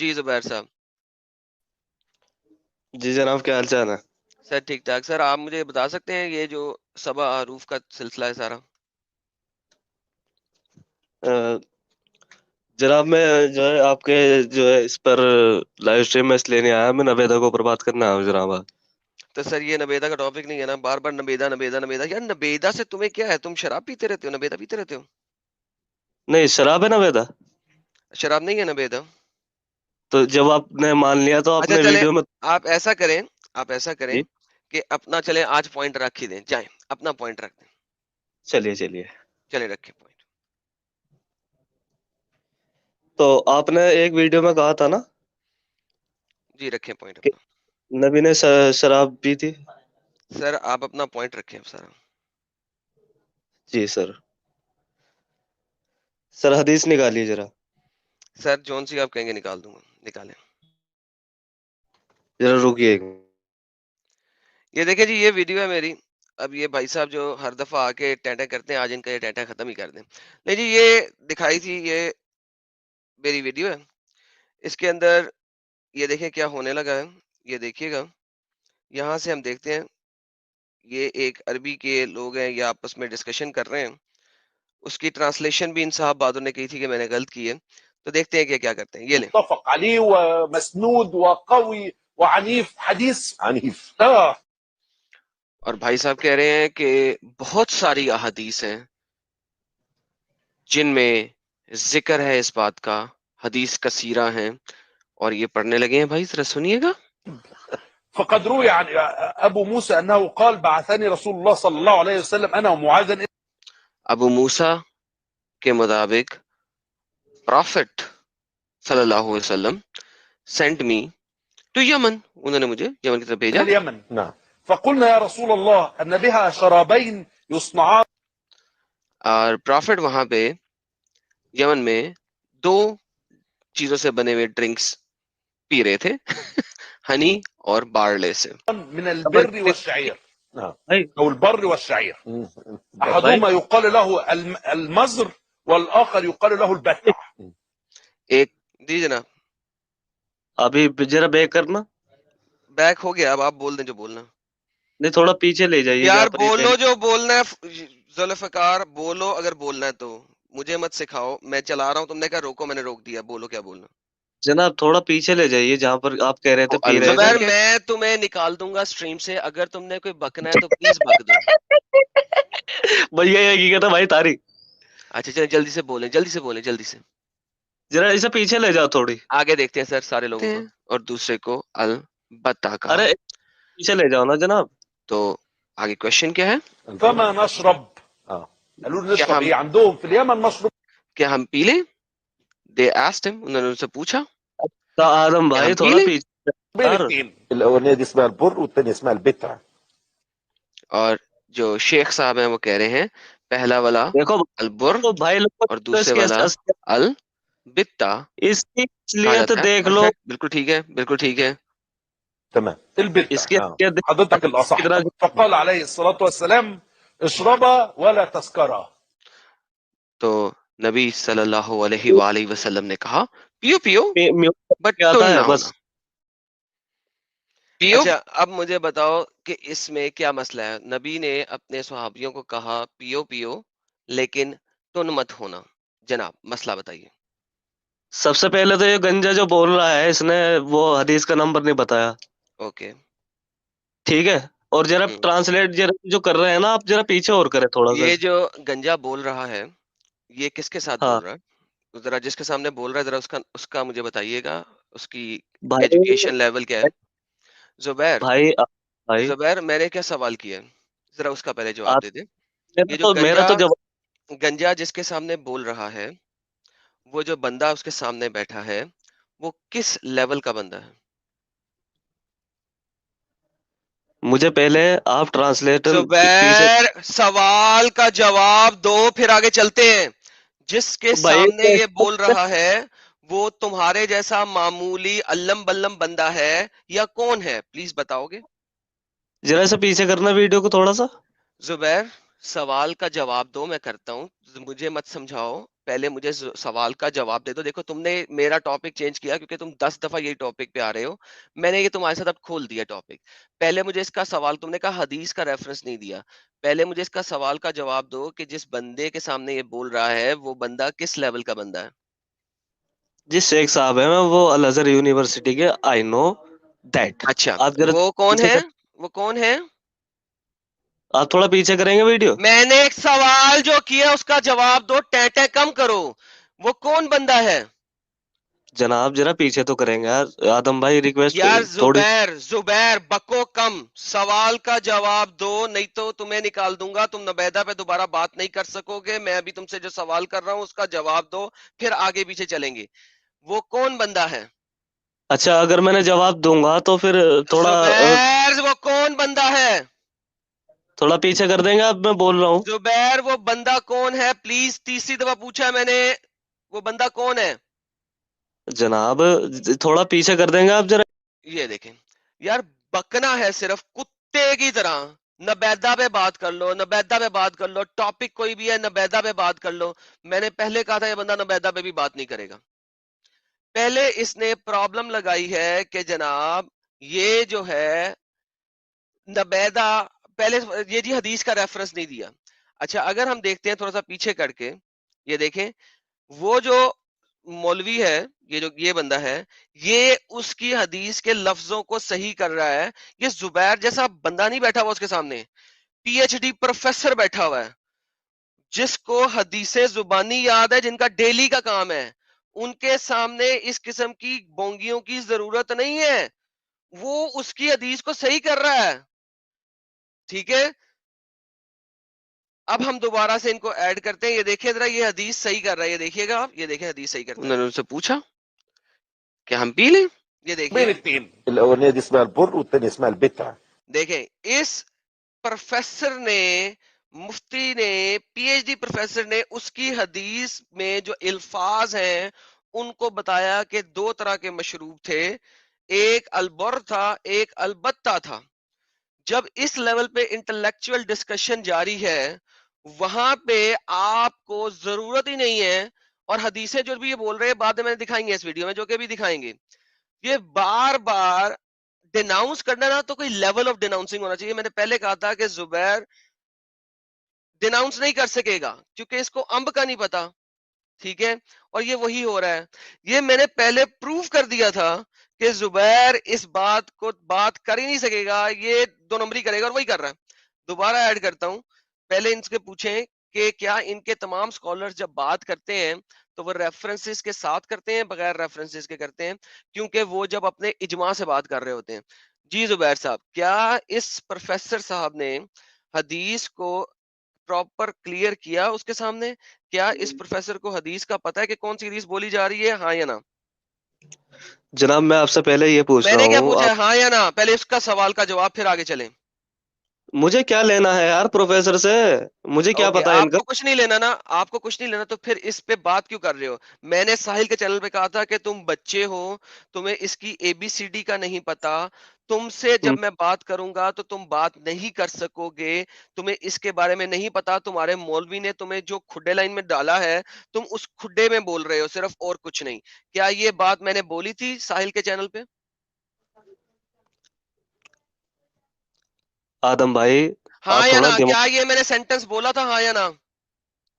جی زبیر صاحب. جی جناب، کیا حال چال ہے؟ سر ٹھیک ٹھاک. سر آپ مجھے بتا سکتے ہیں یہ جو سبع حروف کا سلسلہ ہے سارا؟ جناب میں جو ہے آپ کے جو ہے اس پر لائیو اسٹریم میں اس لیے نہیں آیا، میں نویدا کے اوپر بات کرنا آیا جناب. تو سر یہ نبیدا کا ٹاپک نہیں ہے نا، بار بار نبیدا نبیدا نبیدا. یار نبیدا سے تمہیں کیا ہے؟ تم شراب پیتے رہتے ہو، نبیدا پیتے رہتے ہو. نہیں، شراب ہے نویدا. شراب نہیں ہے نبیدا. تو جب آپ نے مان لیا تو آپ اچھا نے چلیں، ویڈیو میں. آپ ایسا کریں، آپ ایسا کریں جی کہ اپنا چلیں آج پوائنٹ رکھ ہی دیں، جائیں اپنا پوائنٹ رکھ دیں. چلیے چلیے. چلیں رکھیں پوائنٹ. تو آپ نے ایک ویڈیو میں کہا تھا نا جی رکھیں پوائنٹ کہ اپنا. نبی نے شراب پی تھی. سر آپ اپنا پوائنٹ رکھیں سر. جی سر حدیث نکالیے ذرا. سر جون سی آپ کہیں گے نکال دوں گا، نکالیں. ذرا رکیے. یہ دیکھیں جی، یہ ویڈیو ہے میری. اب یہ بھائی صاحب جو ہر دفعہ آ کے ٹینٹا کرتے ہیں، آج ان کا یہ ٹینٹا ختم ہی کر دیں. نہیں جی، یہ دکھائی تھی، یہ میری ویڈیو ہے. اس کے اندر یہ دیکھیں کیا ہونے لگا ہے. یہ دیکھیے گا، یہاں سے ہم دیکھتے ہیں یہ ایک عربی کے لوگ ہیں، یہ آپس میں ڈسکشن کر رہے ہیں. اس کی ٹرانسلیشن بھی ان صاحب بادوں نے کہی تھی کہ میں نے غلط کی ہے. تو دیکھتے ہیں کہ کیا کرتے ہیں. یہ لیں. متفق عليه ومسنود وقوي وعنيف، حديث عنيف. اور بھائی صاحب کہہ رہے ہیں کہ بہت ساری احادیث ہیں جن میں ذکر ہے اس بات کا، حدیث کثیرہ ہیں. اور یہ پڑھنے لگے ہیں. بھائی ذرا سنیے گا. فقد روي عن ابو موسى انه قال بعثني رسول الله صلى الله عليه وسلم انا ومعاذ. ابو موسیٰ کے مطابق پرافٹ صلی اللہ علیہ وسلم سینٹ می ٹو یمن، انہوں نے مجھے یمن کی طرف بھیجا. اليمن. نعم. فقلنا يا رسول الله ان بها شرابين يصنعان. اور پرافٹ وہاں پہ یمن میں دو چیزوں سے بنے ہوئے ڈرنکس پی رہے تھے، ہنی اور بارلے سے. من البر والشعير. نعم. بھائی او البر والشعير. احدهما يقال له المزر والاخر يقال له البتع. ایک جی جناب ابھی ذرا بیک کرنا. بیک ہو گیا. اب آپ بول دیں جو بولنا. نہیں، تھوڑا پیچھے لے جائیے یار جہاں پر یہ بولو جو بولنا ہے ذوالفقار، بولو اگر بولنا ہے تو. مجھے مت سکھاؤ، میں چلا رہا ہوں. تم نے کہا روکو، میں نے روک دیا. بولو کیا بولنا. جناب تھوڑا پیچھے لے جائیے جہاں پر آپ کہہ رہے تھے پی رہے زبیر تھے. میں تمہیں نکال دوں گا اسٹریم سے. اگر تم نے کوئی بکنا ہے تو پلیز بک دو. بھیا یہ حقیقت ہے بھائی تاریخ. اچھا چلیں جلدی سے بولیں، جلدی سے بولیں، جلدی سے. ذرا اسے پیچھے لے جاؤ تھوڑی. آگے دیکھتے ہیں سر سارے لوگوں کو. اور دوسرے کو البتہ کہا. ارے پیچھے لے جاؤ نا جناب. تو آگے کوشچن کیا ہے؟ فما نشرب. قالوا له کیا نشرب ہم ايه عندهم في اليمن مشروب. کیا ہم پی لیں؟ دے آسکڈ ہم، انہوں نے ان سے پوچھا تو آدم کیا بھائی ہم پی تھوڑا لیں؟ پیچھے بين یار. الاثنين. الاولانيه دي اسمها البر والثانيه اسمها البتع. اور جو شیخ صاحب ہیں وہ کہہ رہے ہیں پہلا والا دیکھو البر تو بھائی لوگ اور تو دوسرے والا البتہ اس کی کہا اصلیت جاتا ہے. دیکھ لو. پرفیکٹ، بالکل ٹھیک ہے، بالکل ٹھیک ہے. تمام. البتع. اس کی اصلیت دیکھ حضرتك الاصح. کتنا. فقال عليه الصلاه والسلام اشربا ولا تسكرا. تو نبی صلی اللہ علیہ وآلہ وسلم نے کہا پیو پیو بٹ کیا تم آتا نہ ہے ہونا. بس. پیو. اچھا اب مجھے بتاؤ کہ اس میں کیا مسئلہ ہے. نبی نے اپنے صحابیوں کو کہا پیو پیو لیکن تن مت ہونا. جناب مسئلہ بتائیے. سب سے پہلے تو یہ گنجا جو بول رہا ہے اس نے وہ حدیث کا نمبر نہیں بتایا. اوکے. ٹھیک ہے. اور ذرا ٹرانسلیٹ جو کر رہے ہیں نا آپ ذرا پیچھے اور کرے تھوڑا سا. یہ جو گنجا بول رہا ہے یہ کس کے ساتھ ہاں بول رہا ہے؟ ذرا جس کے سامنے بول رہا ہے ذرا اس کا مجھے بتائیے گا اس کی بھائی ایجوکیشن لیول کیا ہے. زبیر، بھائی بھائی زبیر میں نے کیا سوال کیا ہے ذرا اس کا پہلے جواب آپ دے دیں. یہ جو میرا تو جواب. گنجا جس کے سامنے بول رہا ہے، وہ جو بندہ اس کے سامنے بیٹھا ہے وہ کس لیول کا بندہ ہے؟ مجھے پہلے آپ ٹرانسلیٹر پیچھے. زبیر سوال کا جواب دو پھر آگے چلتے ہیں. جس کے بھائی سامنے یہ بول رہا ہے وہ تمہارے جیسا معمولی علم بلم بندہ ہے یا کون ہے؟ پلیز بتاؤ گے؟ ذرا سا پیچھے کرنا ویڈیو کو تھوڑا سا. زبیر سوال کا جواب دو، میں کرتا ہوں، مجھے مت سمجھاؤ. پہلے مجھے سوال کا جواب دے دو. دیکھو تم نے میرا ٹاپک چینج کیا کیونکہ تم 10 دفعہ یہی ٹاپک پہ آ رہے ہو. میں نے یہ تمہارے ساتھ اب کھول دیا ٹاپک. پہلے مجھے اس کا سوال, تم نے کہا حدیث کا ریفرنس نہیں دیا, پہلے مجھے اس کا سوال کا جواب دو کہ جس بندے کے سامنے یہ بول رہا ہے وہ بندہ کس لیول کا بندہ ہے. جی شیخ صاحب ہے وہ الازہر یونیورسٹی کے, آئی نو دیٹ. اچھا آپ ذرا وہ کون پیچھے ہے, وہ کون ہے؟ آپ تھوڑا پیچھے کریں گے ویڈیو. میں نے ایک سوال جو کیا اس کا جواب دو, ٹیں کم کرو. وہ کون بندہ ہے؟ جناب ذرا پیچھے تو کریں گے یار. آدم بھائی ریکویسٹ یار تھوڑی. زبیر بکو کم, سوال کا جواب دو نہیں تو تمہیں نکال دوں گا. تم نبیدہ پہ دوبارہ بات نہیں کر سکو گے. میں ابھی تم سے جو سوال کر رہا ہوں اس کا جواب دو, پھر آگے پیچھے چلیں گے. وہ کون بندہ ہے؟ اچھا اگر میں نے جواب دوں گا تو پھر تھوڑا زبیر وہ کون بندہ ہے؟ تھوڑا پیچھے کر دیں گے. اب میں بول رہا ہوں زبیر وہ بندہ کون ہے؟ پلیز, تیسری دفعہ پوچھا ہے میں نے, وہ بندہ کون ہے؟ جناب, تھوڑا پیچھے کر دیں گے آپ ذرا. یہ دیکھیں یار, بکنا ہے صرف کتے کی طرح. نبیدہ پہ بات کر لو, نبیدہ پہ بات کر لو, ٹاپک کوئی بھی ہے نبیدہ پہ بات کر لو. میں نے پہلے کہا تھا یہ بندہ نبیدہ پہ بھی بات نہیں کرے گا. پہلے اس نے پرابلم لگائی ہے کہ جناب یہ جو ہے نبیدہ, پہلے یہ جی حدیث کا ریفرنس نہیں دیا. اچھا اگر ہم دیکھتے ہیں تھوڑا سا پیچھے کر کے, یہ دیکھیں وہ جو مولوی ہے, یہ جو یہ بندہ ہے, یہ اس کی حدیث کے لفظوں کو صحیح کر رہا ہے. یہ زبیر جیسا بندہ نہیں بیٹھا ہوا اس کے سامنے, پی ایچ ڈی پروفیسر بیٹھا ہوا ہے جس کو حدیث زبانی یاد ہے, جن کا ڈیلی کا کام ہے. ان کے سامنے اس قسم کی بونگیوں کی ضرورت نہیں ہے. وہ اس کی حدیث کو صحیح کر رہا ہے. ٹھیک ہے, اب ہم دوبارہ سے ان کو ایڈ کرتے ہیں. یہ دیکھیں ذرا, یہ حدیث صحیح کر رہا ہے, یہ دیکھیے گا آپ, یہ دیکھیں حدیث صحیح کرتا ہے. انہوں نے ان سے پوچھا کہ ہم پی لیں, یہ بين دیکھیے, الاثنين. الاولانيه دي اسمها البر والثانيه اسمها البتة. دیکھیں اس پروفیسر نے, مفتی نے, پی ایچ ڈی پروفیسر نے اس کی حدیث میں جو الفاظ ہیں ان کو بتایا کہ دو طرح کے مشروب تھے, ایک البر تھا, ایک البتہ تھا. جب اس لیول پہ انٹلیکچوئل ڈسکشن جاری ہے, وہاں پہ آپ کو ضرورت ہی نہیں ہے. اور حدیثیں جو بھی یہ بول رہے ہیں بعد میں دکھائیں گے اس ویڈیو میں, جو کہ بھی دکھائیں گے, یہ بار بار ڈیناؤنس کرنا نا, تو کوئی لیول آف ڈیناؤنسنگ ہونا چاہیے. میں نے پہلے کہا تھا کہ زبیر ڈیناؤنس نہیں کر سکے گا کیونکہ اس کو امب کا نہیں پتا. ٹھیک ہے, اور یہ وہی ہو رہا ہے. یہ میں نے پہلے پروف کر دیا تھا کہ زبیر اس بات کو بات کر ہی نہیں سکے گا, یہ دو نمبری کرے گا, اور وہی کر رہا ہے. دوبارہ ایڈ کرتا ہوں, پہلے ان سے پوچھیں کہ کیا ان کے تمام سکولرز جب بات کرتے ہیں تو وہ ریفرنسز کے ساتھ کرتے ہیں, بغیر ریفرنسز کے کرتے ہیں, کیونکہ وہ جب اپنے اجماع سے بات کر رہے ہوتے ہیں. جی زبیر صاحب, کیا اس پروفیسر صاحب نے حدیث کو پراپر کلیئر کیا اس کے سامنے؟ کیا اس پروفیسر کو حدیث کا پتہ ہے کہ کون سی حدیث بولی جا رہی ہے, ہاں یا نا؟ جناب میں آپ سے پہلے یہ پوچھ میں رہا نے کیا ہوں, پوچھا ہے, آپ ہاں یا نا؟ پہلے اس کا سوال کا جواب, پھر آگے چلیں. مجھے کیا لینا ہے یار پروفیسر سے, مجھے کیا اوکے, پتا ہے ان آپ کا. کو کچھ نہیں لینا نا, آپ کو کچھ نہیں لینا, تو پھر اس پہ بات کیوں کر رہے ہو؟ میں نے ساحل کے چینل پہ کہا تھا کہ تم بچے ہو, تمہیں اس کی اے بی سی ڈی کا نہیں پتا, تم سے جب میں بات کروں گا تو تم بات نہیں کر سکو گے, تمہیں اس کے بارے میں نہیں پتا. تمہارے مولوی نے تمہیں جو کھڈے لائن میں ڈالا ہے, تم اس کھڈے میں بول رہے ہو صرف, اور کچھ نہیں. کیا یہ بات میں نے بولی تھی ساحل کے چینل پہ؟ آدم بھائی ہاں آپ یا تھوڑا نا؟ کیا یہ میں نے سینٹنس بولا تھا, ہاں یا نا؟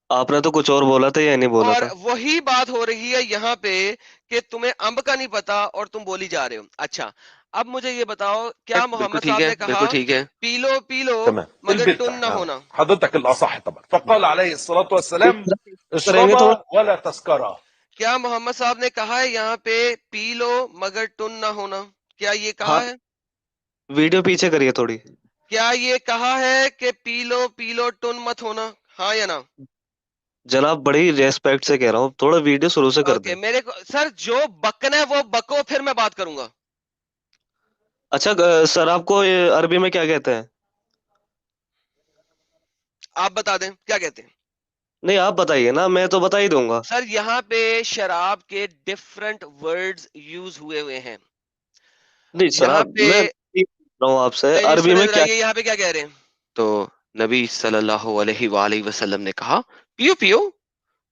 آپ نے تو کچھ اور بولا تھا یا نہیں بولا اور تھا؟ وہی بات ہو رہی ہے یہاں پہ کہ تمہیں امب کا نہیں پتا اور تم بولی جا رہے ہو. اچھا اب مجھے یہ بتاؤ, کیا بالکل محمد ٹھیک صاحب ہے, نے بالکل کہا ٹھیک ہے. تمام پی لو مگر البتة ٹن نہ ہونا؟ حضرتك الأصح طبعا. فقال عليه الصلاة والسلام کریں گے تھوڑا. اشربا ولا تسكرا. کیا محمد صاحب نے کہا ہے یہاں پہ پی لو مگر ٹن نہ ہونا؟ کیا یہ ہاں کہا ہے؟ ویڈیو پیچھے کریے تھوڑی. کیا یہ کہا ہے کہ پی لو ٹن مت ہونا, ہاں یا نا؟ جناب بڑی ریسپیکٹ سے کہہ رہا ہوں, تھوڑا ویڈیو شروع سے کر اوکے, دیں. میرے کو سر جو بکنا ہے وہ بکو, پھر میں بات کروں گا. اچھا سر آپ کو عربی میں کیا کہتے ہیں؟ آپ بتا دیں کیا کہتے ہیں. نہیں آپ بتائیے نا, میں تو بتا ہی دوں گا. سر یہاں پہ شراب کے ڈفرنٹ ورڈز یوز ہوئے ہیں. نہیں سر یہاں پہ میں پوچھ رہا ہوں آپ سے نہیں عربی سنے میں ذرا, کیا. یہ یہاں پہ کیا کہہ رہے ہیں. تو نبی صلی اللہ علیہ وآلہ وسلم نے کہا پیو پیو,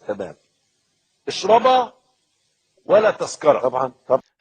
تمام. اشربها ولا تسكرها. طبعا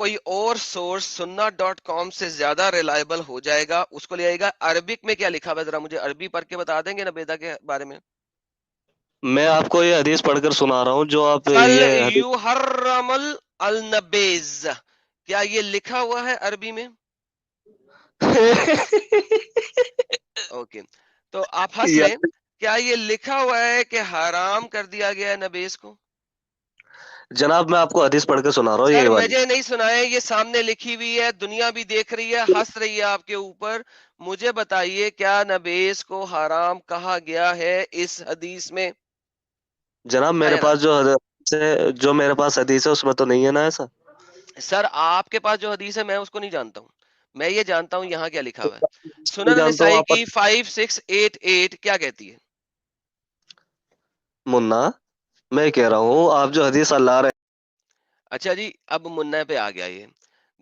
کوئی اور سورس سننا.com سے زیادہ ریلائبل ہو جائے گا اس کو لے آئے گا. عربک میں کیا لکھا ہوا ہے ذرا مجھے عربی پڑھ کے بتا دیں گے نبیدہ کے بارے میں. میں آپ کو یہ حدیث پڑھ کر سنا رہا ہوں جو آپ فل یہ حدیث یحرم النبیز، کیا یہ لکھا ہوا ہے عربی میں؟ اوکے تو آپ ہنس لیں. کیا یہ لکھا ہوا ہے کہ حرام کر دیا گیا ہے نبیز کو؟ جناب میں آپ کو حدیث پڑھ کے سنا رہا ہوں سر یہ والی. مجھے نہیں سنائے، یہ سامنے لکھی ہوئی ہے، دنیا بھی دیکھ رہی ہے، ہنس رہی ہے آپ کے اوپر. مجھے بتائیے کیا نبیز کو حرام کہا گیا ہے اس حدیث میں؟ جناب میرے آیا نا پاس جو میرے پاس حدیث ہے اس میں تو نہیں ہے نا ایسا. سر، آپ کے پاس جو حدیث ہے میں اس کو نہیں جانتا ہوں، میں یہ جانتا ہوں یہاں کیا لکھا ہوا ہے. میں سنن جانتا ہوں نسائی آپ کی 5688 کیا کہتی ہے؟ منا میں کہہ رہا ہوں آپ جو حدیث اللہ رہے اچھا جی، اب منا پہ آ گیا. یہ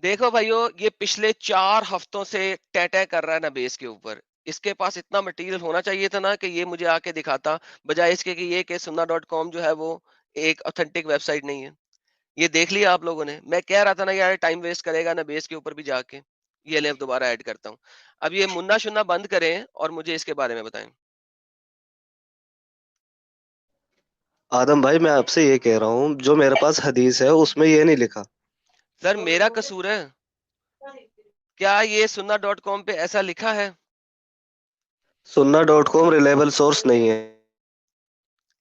دیکھو بھائیو، یہ پچھلے 4 ہفتوں سے ٹہ کر رہا ہے نا بیس کے اوپر. اس کے پاس اتنا مٹیریل ہونا چاہیے تھا نا کہ یہ مجھے آ کے دکھاتا، بجائے اس کے کہ یہ کہ sunna.com جو ہے وہ ایک اوتھینٹک ویب سائٹ نہیں ہے. یہ دیکھ لیا آپ لوگوں نے. میں کہہ رہا تھا نا یار ٹائم ویسٹ کرے گا نا بیس کے اوپر بھی جا کے. یہ لیں دوبارہ ایڈ کرتا ہوں. اب یہ منا شنا بند کریں اور مجھے اس کے بارے میں بتائیں. آدم بھائی میں آپ سے یہ کہہ رہا ہوں جو میرے پاس حدیث ہے اس میں یہ نہیں لکھا. سر میرا قصور ہے کیا؟ یہ sunna.com پہ ایسا لکھا ہے؟ sunna.com ریلائبل سورس نہیں ہے.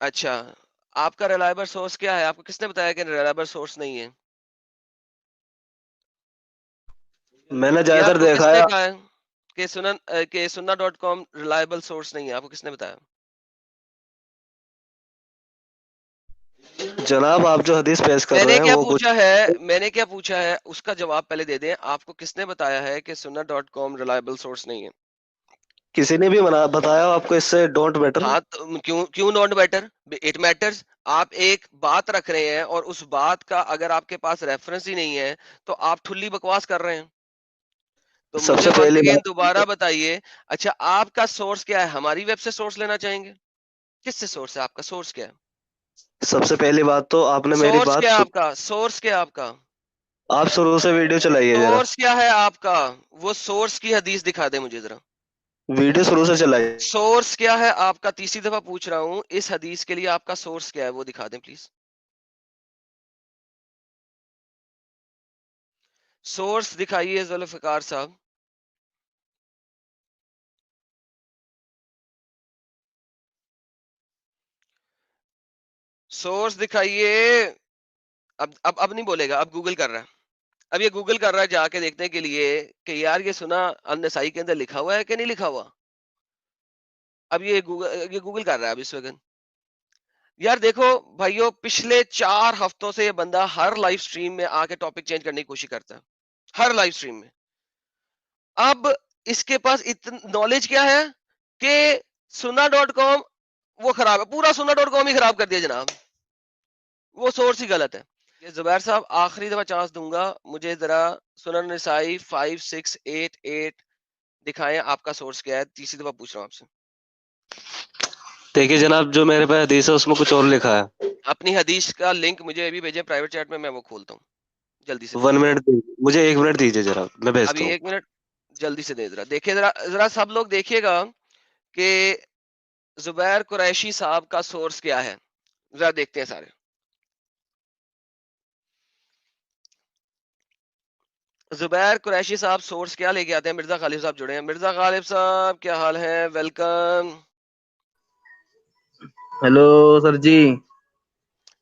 اچھا، آپ کا ریلائبل سورس کیا ہے؟ آپ کو کس نے بتایا کہ ریلائبل سورس نہیں ہے؟ میں نے یہ زیادہ آپ تر کو کس دیکھا نے ہے کہا ہے کہ sunna.com ریلائبل سورس نہیں ہے؟ آپ کو کس نے بتایا؟ جناب آپ جو حدیث پیش کر میں رہے نے ہیں کیا وہ کچھ پوچھا ہے اس کا جواب پہلے دے دیں. آپ کو کس نے بتایا ہے کہ sunna.com ریلائبل سورس نہیں ہے؟ کسی نے بھی بتایا آپ کو اس سے ڈونٹ میٹر. ہاں کیوں ناٹ بیٹر؟ It matters. آپ ایک بات رکھ رہے ہیں اور اس بات کا اگر آپ کے پاس ریفرنس ہی نہیں ہے تو آپ ٹھلی بکواس کر رہے ہیں. تو سب مجھے سے ونس پہلی اگین بات دوبارہ بتائیے. اچھا آپ کا سورس کیا ہے؟ ہماری ویب سے سورس لینا چاہیں گے؟ کس سے سورس ہے آپ کا؟ سورس کیا ہے؟ سب سے پہلی بات تو آپ نے میری سورس بات کیا آپ کا؟ سورس کیا آپ کا؟ آپ شروع سے ویڈیو چلائیے ذرا. سورس کیا ہے آپ کا؟ وہ سورس کی حدیث دکھا دیں مجھے ذرا. ویڈیو شروع سے چلائیے. سورس کیا ہے آپ کا؟ تیسری دفعہ پوچھ رہا ہوں، اس حدیث کے لیے آپ کا سورس کیا ہے وہ دکھا دیں پلیز. سورس دکھائیے ذوالفقار صاحب. سورس دکھائیے. اب نہیں بولے گا، اب گوگل کر رہا ہے. اب یہ گوگل کر رہا ہے جا کے دیکھنے کے لیے کہ یار یہ سنا النسائی کے اندر لکھا ہوا ہے کہ نہیں لکھا ہوا. اب یہ گوگل کر رہا ہے اب اس وقت. یار دیکھو بھائیو، پچھلے 4 ہفتوں سے یہ بندہ ہر لائیو سٹریم میں آ کے ٹاپک چینج کرنے کی کوشش کرتا ہے، ہر لائیو سٹریم میں. اب اس کے پاس نالج کیا ہے کہ sunna.com وہ خراب ہے، پورا sunna.com ہی خراب کر دیا جناب. وہ سورس ہی غلط ہے. یہ زبیر صاحب آخری دفعہ چانس دوں گا، مجھے ذرا سنن نسائی 5688 دکھائیں آپ کا سورس کیا ہے. تیسری دفعہ پوچھ رہا ہوں آپ سے. دیکھیے جناب جو میرے پاس حدیث ہے اس میں کچھ اور لکھا ہے. اپنی حدیث کا لنک مجھے ابھی بھیجیں پرائیویٹ چیٹ میں وہ کھولتا ہوں. جلدی سے 1 پلیز. منٹ مجھے 1 منٹ دیجیے ذرا میں بھیجتا ابھی ہوں. 1 منٹ جلدی سے دیں ذرا. دیکھیں ذرا سب لوگ دیکھیے گا کہ زبیر قریشی صاحب کا سورس کیا ہے. ذرا دیکھتے ہیں سارے. زبیر قریشی صاحب سورس کیا لے کے آتے ہیں؟ مرزا غالب صاحب جڑے ہیں. مرزا غالب صاحب کیا حال ہے؟ ویلکم. ہیلو سر جی.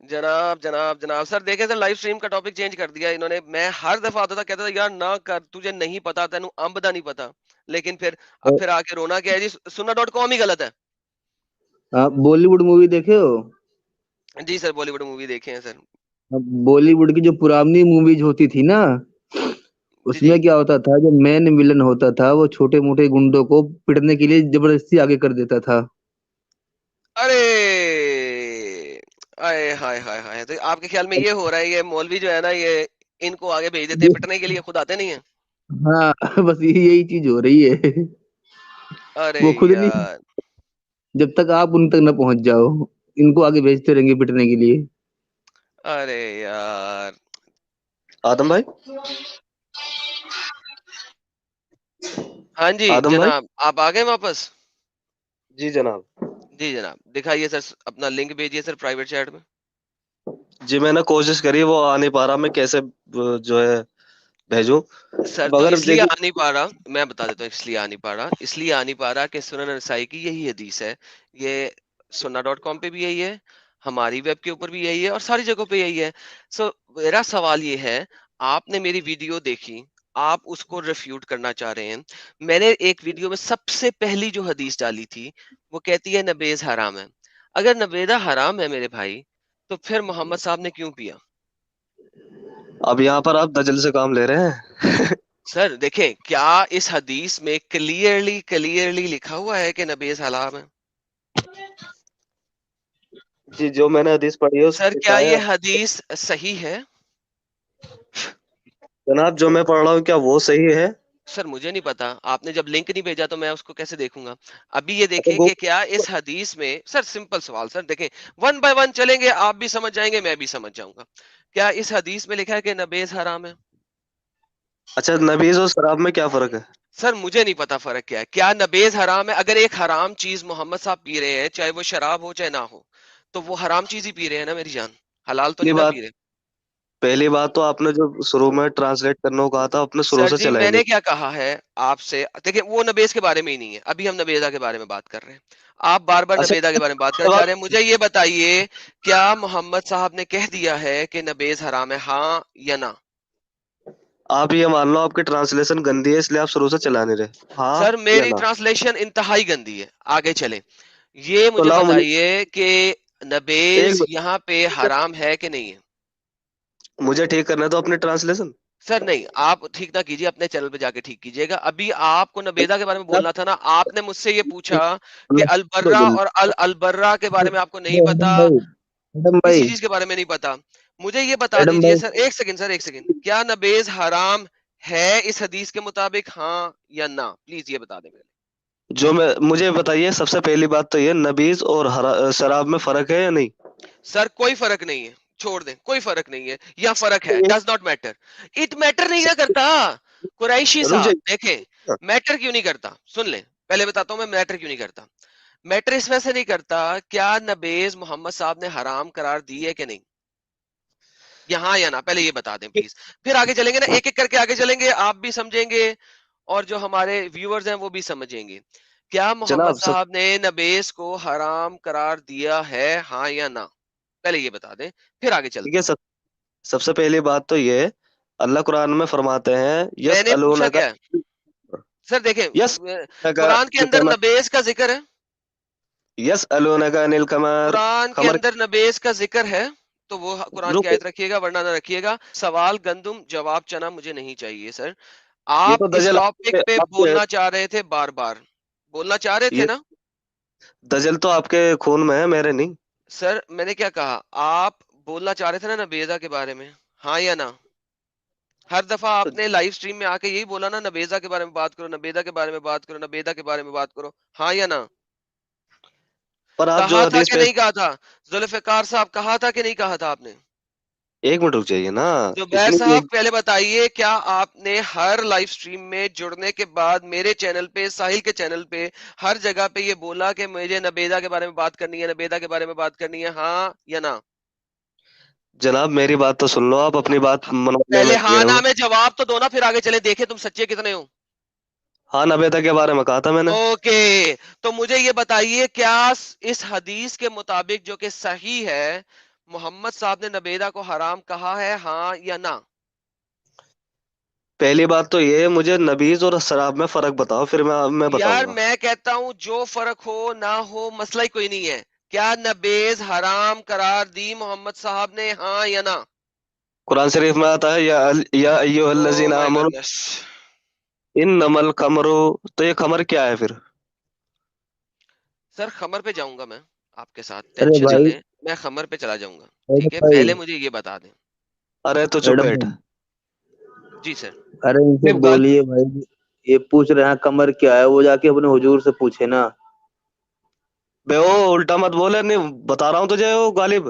جناب جناب جناب سر دیکھیں سر لائیو سٹریم کا ٹاپک چینج کر دیا انہوں نے. میں ہر دفعہ آتا تھا کہتا تھا یار نہ کر، تجھے نہیں پتا، تینوں امب دا نہیں پتا. لیکن پھر آ کے رونا کیا ہے جی؟ sunna.com ہی غلط ہے. آپ بالی ووڈ مووی دیکھے ہو؟ جی سر بالی ووڈ مووی دیکھے ہیں سر. بالی ووڈ کی جو پرانی موویز ہوتی تھی نا، جی اس جی. میں کیا ہوتا تھا، جو مین ولن ہوتا تھا وہ چھوٹے موٹے گنڈوں کو پٹنے کے لیے زبردستی آگے کر دیتا تھا. ارے ہائے ہائے ہائے ہائے، تو آپ کے خیال میں یہ ہو رہا ہے یہ مولوی جو ہے نا یہ ان کو آگے بھیج دیتے ہیں پٹنے کے لیے، خود آتے نہیں ہیں؟ ہاں بس یہی چیز ہو رہی ہے. ارے وہ خود نہیں، یار. جب تک آپ ان تک نہ پہنچ جاؤ ان کو آگے بھیجتے رہیں گے پٹنے کے لیے. ارے یار آدم بھائی، ہاں جی آدم بھائی، جناب، آپ آ گئے واپس؟ جی جناب. جی جناب، دکھائیے سر اپنا لنک بھیجیے سر پرائیویٹ چیٹ میں. جی میں نے کوشش کری، وہ آ نہیں پا رہا، میں کیسے جو ہے بھیجوں. سر اب تو اگر اس لیے آ دیکھیے، نہیں پا رہا، میں بتا دیتا ہوں اس لیے آ نہیں پا رہا. اس لیے آ نہیں پا رہا کہ سنن نسائی کی یہی حدیث ہے. یہ sunnah.com پہ بھی یہی ہے، ہماری ویب کے اوپر بھی یہی ہے، اور ساری جگہوں پہ یہی ہے. سو میرا سوال یہ ہے، آپ نے میری ویڈیو دیکھی، آپ اس کو ریفیوٹ کرنا چاہ رہے ہیں. میں نے ایک ویڈیو میں سب سے پہلی جو حدیث ڈالی تھی وہ کہتی ہے نبیز حرام ہے. اگر نبیدہ حرام ہے میرے بھائی، تو پھر محمد صاحب نے کیوں پیا؟ اب یہاں پر آپ دجل سے کام لے رہے ہیں. سر دیکھیں، کیا اس حدیث میں کلیئرلی لکھا ہوا ہے کہ نبیز حرام ہے؟ جی جو میں نے حدیث پڑھی ہے اس سر میں کیا لکھا ہے. یہ حدیث صحیح ہے؟ جناب جو میں پڑھ رہا ہوں کیا وہ صحیح ہے؟ سر مجھے نہیں پتا، آپ نے جب لنک نہیں بھیجا تو میں اس کو کیسے دیکھوں گا؟ ابھی یہ اچھا دیکھیں وہ کہ کیا اس حدیث میں، سر سمپل سوال سر، دیکھیں ون بائی ون چلیں گے، آپ بھی سمجھ جائیں گے میں بھی سمجھ جاؤں گا. کیا اس حدیث میں لکھا ہے کہ نبیز حرام ہے؟ اچھا نبیذ اور شراب میں کیا فرق ہے؟ سر مجھے نہیں پتا فرق کیا ہے. کیا نبیز حرام ہے؟ اگر ایک حرام چیز محمد صاحب پی رہے ہیں، چاہے وہ شراب ہو چاہے نہ ہو، تو وہ حرام چیز ہی پی رہے ہیں نا میری جان، حلال تو پہلی نہیں نا بات پی رہے. پہلی بات تو آپ نے جو شروع میں ٹرانسلیٹ کرنے کو کہا تھا اپنے شروع سر سے جی چلائیں میں گے. نے کیا کہا ہے آپ سے؟ دیکھیں وہ نبیز کے بارے میں ہی نہیں ہے، ابھی ہم نبیزہ کے بارے میں بات کر رہے ہیں. آپ بار بار اچھا نبیزہ کے بارے میں بات کرنا چاہ رہے ہیں. مجھے یہ بتائیے، کیا محمد صاحب نے کہہ دیا ہے کہ نبیز حرام ہے، ہاں یا نہ؟ آپ یہ مان لو آپ کی ٹرانسلیشن گندی ہے اس لیے آپ شروع سے چلا نہیں رہے. ہاں سر یا میری نہ؟ ٹرانسلیشن انتہائی گندی ہے. آگے چلیں، یہ تو مجھے لاؤ بتائیے کہ ایک نبیز یہاں پہ حرام ہے کہ نہیں ہے؟ مجھے ٹھیک کرنا تو اپنی ٹرانسلیشن. سر نہیں، آپ ٹھیک نہ کیجیے، اپنے چینل پہ جا کے ٹھیک کیجیے گا. ابھی آپ کو نبیدہ کے بارے میں بولنا تھا نا، آپ نے مجھ سے یہ پوچھا کہ البرہ اور البرہ کے بارے میں آپ کو نہیں پتا، ایڈم کسی بھائی چیز کے بارے میں نہیں پتا. مجھے یہ بتا ایڈم دیجئے بھائی سر، ایک سیکنڈ سر، ایک سیکنڈ، کیا نبیز حرام ہے اس حدیث کے مطابق، ہاں یا نہ؟ پلیز یہ بتا دیں پہلے. جو میں مجھے بتائیے سب سے پہلی بات تو یہ نبیذ اور شراب میں فرق ہے یا نہیں؟ سر کوئی فرق نہیں ہے، چھوڑ دیں، کوئی فرق نہیں ہے، یا فرق ہے، does not matter. It matter نہیں نہ کرتا. قریشی رک صاحب جائیے. دیکھیں، میٹر کیوں نہیں کرتا، سن لیں، پہلے بتاتا ہوں میں میٹر کیوں نہیں کرتا. میٹر اس وجہ سے نہیں کرتا، کیا نبیز محمد صاحب نے حرام قرار دی ہے کہ نہیں، یہاں یا نہ؟ پہلے یہ بتا دیں پلیز، پھر آگے چلیں گے نا، ایک ایک کر کے آگے چلیں گے، آپ بھی سمجھیں گے اور جو ہمارے ویورز ہیں وہ بھی سمجھیں گے. کیا محمد جناب صاحب نے نبیز کو حرام قرار دیا ہے، ہاں یا نہ؟ پہلے یہ بتا دیں، پھر آگے ٹھیک ہے. چلتے ہیں. سب سے پہلی بات تو یہ اللہ قرآن میں فرماتے ہیں میں یس نے پوچھا الونکا. کیا ہے؟ سر دیکھیں، یس قرآن کے اندر نبیز کا ذکر ہے، یس الونکا انل قمر. قرآن کے خمر. اندر نبیز کا ذکر ہے، تو وہ قرآن کی رکو، آیت رکھیے گا، ورنہ نہ رکھیے گا. سوال گندم جواب چنا مجھے نہیں چاہیے سر. یہ آپ تو اس دجل ٹاپک پہ آپ کے بولنا چاہ رہے تھے، بار بار بولنا چاہ رہے تھے یہ نا. دجل تو آپ کے خون میں ہے، میرے نہیں. سر میں نے کیا کہا، آپ بولنا چاہ رہے تھے نا نبیزہ کے بارے میں، ہاں یا نہ؟ ہر دفعہ آپ نے لائیو سٹریم میں آ کے یہی بولا نا، نبیزہ کے بارے میں بات کرو، نبیزہ کے بارے میں بات کرو، نبیزہ کے بارے میں بات کرو، ہاں یا نہ؟ پر آپ جو کہا تھا حدیث کہ پیش. نہیں کہا تھا؟ ذوالفقار صاحب کہا تھا کہ نہیں کہا تھا آپ نے؟ ایک منٹ رک جائیے نا. زبیر اتنی صاحب پہلے بتائیے، کیا آپ نے ہر لائیو سٹریم میں جڑنے کے بعد میرے چینل پہ، ساحل کے چینل پہ، ہر جگہ پہ یہ بولا کہ مجھے نبیدہ کے بارے میں بات کرنی ہے، نبیدہ کے بارے میں بات کرنی ہے، ہاں یا نہ؟ جناب میری بات تو سن لو، آپ اپنی بات منوانے میں پہلے لگے ہاں رہو. نہ میں جواب تو دو نا، پھر آگے چلے، دیکھیں تم سچے کتنے ہو. ہاں نبیتا کے بارے میں کہا تھا میں نے. اوکے، تو مجھے یہ بتائیے، کیا اس حدیث کے مطابق جو کہ صحیح ہے، محمد صاحب نے نبیدہ کو حرام کہا ہے، ہاں یا نہ؟ پہلی بات تو یہ مجھے نبیذ اور شراب میں فرق بتاؤ، پھر میں یار بتاؤں گا. میں کہتا ہوں جو فرق ہو نہ ہو، مسئلہ ہی کوئی نہیں ہے. کیا نبیز حرام قرار دی محمد صاحب نے، ہاں یا نہ؟ قرآن شریف میں آتا ہے یا ایھا او الذین مائی آمنوا گڈنس. انما الخمر. تو یہ خمر کیا ہے پھر؟ سر خمر پہ جاؤں گا میں آپ کے ساتھ، ارے ٹینشن نہ بھائی لیں، میں خمر پہ چلا جاؤں گا. ایڈم ٹھیک ہے، بھائی پہلے مجھے یہ بتا دیں. ارے تو چپ ایڈم بیٹھ. بھائی جی سر. ارے ان سے بولیے بھائی، یہ پوچھ رہے ہیں کمر کیا ہے، وہ جا کے اپنے حضور سے پوچھے نا. بے وہ الٹا مت بولے، نہیں بتا رہا ہوں تجھے وہ غالب.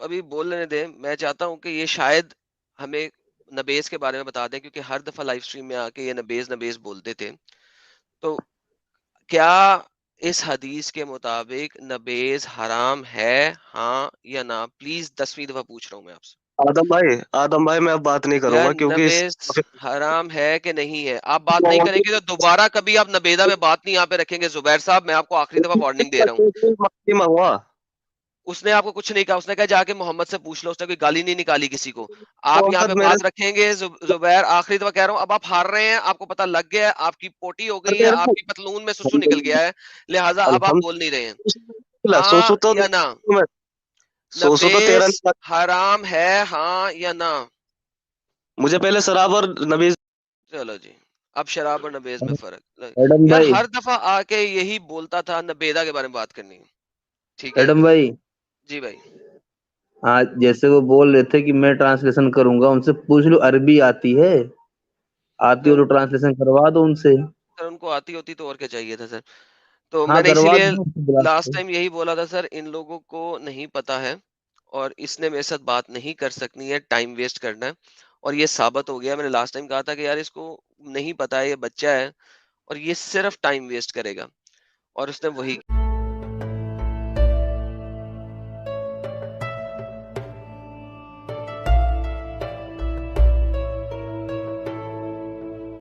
ابھی بول لینے دیں. میں چاہتا ہوں کہ یہ شاید ہمیں نبیز کے بارے میں بتا دیں، کیونکہ ہر دفعہ لائف سٹریم میں آ کے یہ نبیز نبیز بولتے تھے. تو کیا اس حدیث کے مطابق نبیز حرام ہے، ہاں یا نہ؟ پلیز 10ویں دفعہ پوچھ رہا ہوں میں آپ سے. آدم بھائی میں اب بات نہیں کروں یار گا کیونکہ نبیز حرام ہے کہ نہیں ہے؟ آپ بات نہیں کریں گے تو دوبارہ کبھی آپ نبیدہ میں بات نہیں یہاں پہ رکھیں گے. زبیر صاحب میں آپ کو آخری دفعہ وارننگ دے رہا ہوں. ہوا اس نے آپ کو کچھ نہیں کہا، اس نے کہا جا کے محمد سے پوچھ لو، اس نے کوئی گالی نہیں نکالی کسی کو. آپ یہاں پہ محمد میرے بات رکھیں گے. زبیر آخری دفعہ کہہ رہا ہوں، اب آپ ہار رہے ہیں، آپ کو پتہ لگ گیا ہے، آپ کی پوٹی ہو گئی ہے، آپ کی پتلون میں سسو نکل گیا ہے، لہٰذا اب آپ بول نہیں رہے ہیں. ہاں سوسو تو یا نہ؟ سوسو تو تیرا نبیز حرام ہے، ہاں یا نہ؟ مجھے پہلے شراب اور نبیز. چلو جی، اب شراب اور نبیز میں فرق. ایڈم یار بھائی، ہر دفعہ آ کے یہی بولتا تھا نبیدہ کے بارے میں بات کرنی ہے. ٹھیک ہے ایڈم بھائی، جی بھائی. ہاں جیسے وہ بول رہے تھے کہ میں ٹرانسلیشن کروں گا، ان سے پوچھ لو عربی آتی ہے؟ آتی ہو سر تو ٹرانسلیشن کروا دو ان سے. سر ان کو آتی ہوتی تو اور کیا چاہیے تھا سر. تو ہاں میں نے اسی کروا لیے دو ان سے بلا لاسٹ کے. ٹائم یہی بولا تھا سر، ان لوگوں کو نہیں پتا ہے اور اس نے میرے ساتھ بات نہیں کر سکنی ہے، ٹائم ویسٹ کرنا ہے. اور یہ ثابت ہو گیا. میں نے لاسٹ ٹائم کہا تھا کہ یار اس کو نہیں پتا ہے، یہ بچہ ہے اور یہ صرف ٹائم ویسٹ کرے گا، اور اس نے وہی